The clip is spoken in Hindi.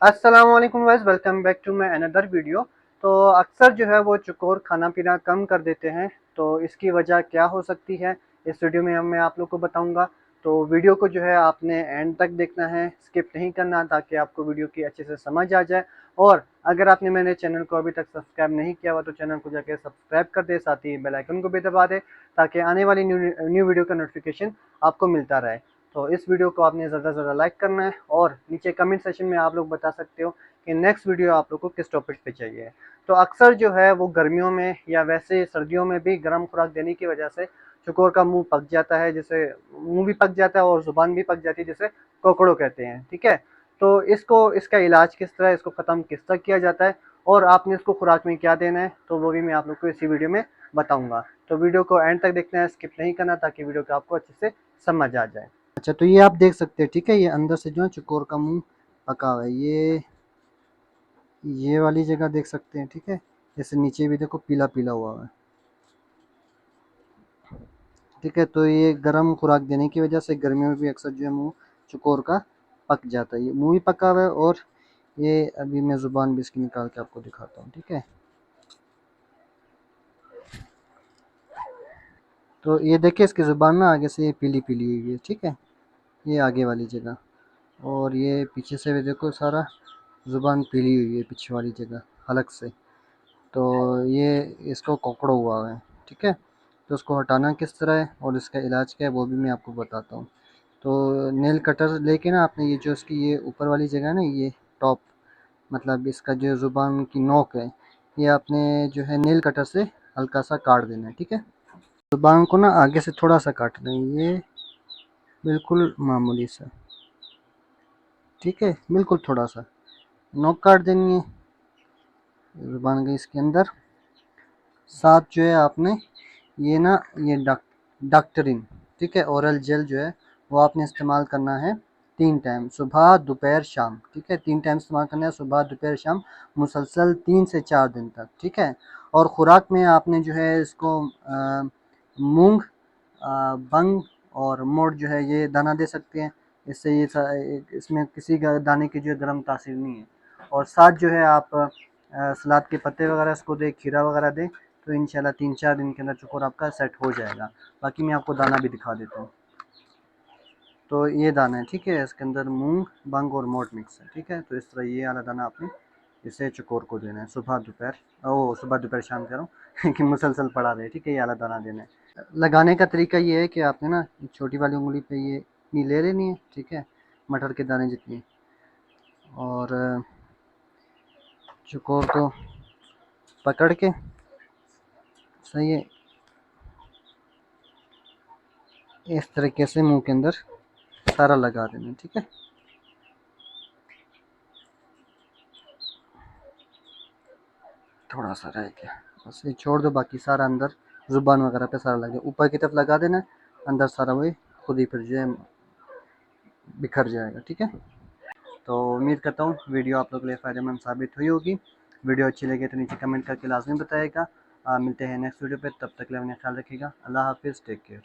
अस्सलाम वालेकुम guys, welcome back to my another video. तो अक्सर जो है वो चुकोर खाना पीना कम कर देते हैं, तो इसकी वजह क्या हो सकती है इस वीडियो में मैं आप लोग को बताऊंगा। तो वीडियो को जो है आपने एंड तक देखना है, स्किप नहीं करना, ताकि आपको वीडियो की अच्छे से समझ आ जाए। और अगर आपने मेरे चैनल को अभी तक सब्सक्राइब नहीं किया हुआ तो चैनल को जाके सब्सक्राइब कर दे, साथ ही बेल आइकन को भी दबा दे, ताकि आने वाली न्यू वीडियो का नोटिफिकेशन आपको मिलता रहे। तो इस वीडियो को आपने ज़्यादा से ज़्यादा लाइक करना है, और नीचे कमेंट सेशन में आप लोग बता सकते हो कि नेक्स्ट वीडियो आप लोग को किस टॉपिक पे चाहिए। तो अक्सर जो है वो गर्मियों में या वैसे सर्दियों में भी गर्म खुराक देने की वजह से चुकोर का मुंह पक जाता है, जिसे मुंह भी पक जाता है और ज़ुबान भी पक जाती है, जिसे कोकड़ो कहते हैं। ठीक है, तो इसका इलाज किस तरह, इसको ख़त्म किस तरह किया जाता है और आपने इसको खुराक में क्या देना है, तो वो भी मैं आप लोग को इसी वीडियो में बताऊंगा। तो वीडियो को एंड तक देखना है, स्किप नहीं करना, ताकि वीडियो को आपको अच्छे से समझ आ जाए। अच्छा, तो ये आप देख सकते हैं, ठीक है, ये अंदर से जो है चुकोर का मुंह पका हुआ है। ये वाली जगह देख सकते हैं, ठीक है। जैसे नीचे भी देखो पीला पीला हुआ है, ठीक है। तो ये गर्म खुराक देने की वजह से गर्मियों में भी अक्सर जो है मुंह चुकोर का पक जाता है। ये मुंह भी पका हुआ है, और ये अभी मैं जुबान भी इसकी निकाल के आपको दिखाता हूँ, ठीक है। तो ये देखिए, इसकी जुबान ना आगे से ये पीली पीली हुई है, ठीक है, ये आगे वाली जगह। और ये पीछे से भी देखो, सारा जुबान पीली हुई है पीछे वाली जगह अलग से। तो ये इसको कोकड़ो हुआ है, ठीक है। तो उसको हटाना किस तरह है और इसका इलाज क्या है वो भी मैं आपको बताता हूँ। तो नेल कटर लेके ना आपने ये जो इसकी ये ऊपर वाली जगह है ना, ये टॉप, मतलब इसका जो ज़ुबान की नोक है, ये आपने जो है नेल कटर से हल्का सा काट देना है, ठीक है। ज़ुबान को ना आगे से थोड़ा सा काटना है, ये बिल्कुल मामूली सा, ठीक है, बिल्कुल थोड़ा सा नोक काट देनी है। ज़ुबान गई इसके अंदर। साथ जो है आपने ये ना, ये डॉक्टरिन, ठीक है, ओरल जेल जो है वो आपने इस्तेमाल करना है 3 टाइम, सुबह दोपहर शाम, ठीक है। 3 टाइम इस्तेमाल करना है, सुबह दोपहर शाम, मुसलसल 3 से 4 दिन तक, ठीक है। और खुराक में आपने जो है इसको मूंग, बंग और मोट जो है ये दाना दे सकते हैं। इससे इसमें किसी दाने की जो गर्म तासीर नहीं है। और साथ जो है आप सलाद के पत्ते वगैरह इसको दें, खीरा वगैरह दें, तो इंशाल्लाह 3-4 दिन के अंदर चुकोर आपका सेट हो जाएगा। बाकी मैं आपको दाना भी दिखा देता हूँ। तो ये दाना है, ठीक है, इसके अंदर मूंग, बंग और मोट मिक्स है, ठीक है। तो इस तरह ये वाला दाना आपने इसे चुकोर को देना है सुबह दोपहर, सुबह दोपहर शाम कह रहा हूँ कि मुसलसल पड़ा रहे, ठीक है। ये वाला दाना देना है। लगाने का तरीका ये है कि आपने ना छोटी वाली उंगली पे ये इतनी ले लेनी है, ठीक है, मटर के दाने जितनी। और चुकोर को पकड़ के सही है, इस तरीके से मुंह के अंदर सारा लगा देना, ठीक है। थोड़ा सा रह गया, बस ये छोड़ दो, बाकी सारा अंदर जुबान वगैरह पे सारा लग जाए। ऊपर की तरफ लगा देना, अंदर सारा वही खुद ही फिर जो है बिखर जाएगा, ठीक है। तो उम्मीद करता हूँ वीडियो आप लोग के लिए फ़ायदेमंद साबित हुई होगी। वीडियो अच्छी लगे तो नीचे कमेंट करके लाजमी बताएगा। मिलते हैं नेक्स्ट वीडियो पे, तब तक के लिए अपना ख्याल रखिएगा। अल्लाह हाफिज़, टेक केयर।